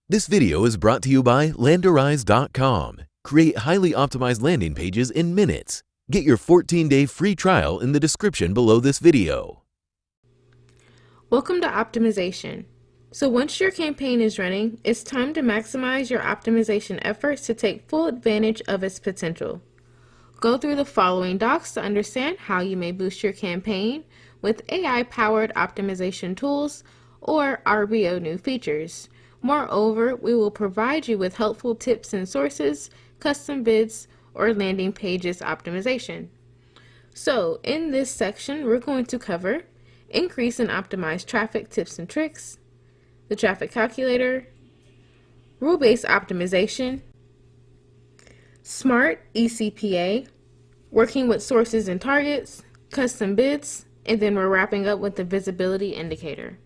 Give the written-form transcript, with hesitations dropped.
This video is brought to you by Landerize.com. Create highly optimized landing pages in minutes. Get your 14-day free trial in the description below this video. Welcome to optimization. So once your campaign is running, it's time to maximize your optimization efforts to take full advantage of its potential. Go through the following docs to understand how you may boost your campaign with AI-powered optimization tools or RBO new features. Moreover, we will provide you with helpful tips and sources, custom bids, or landing pages optimization. So in this section, we're going to cover increase and optimize traffic tips and tricks, the traffic calculator, rule-based optimization, smart eCPA, working with sources and targets, custom bids, and then we're wrapping up with the visibility indicator.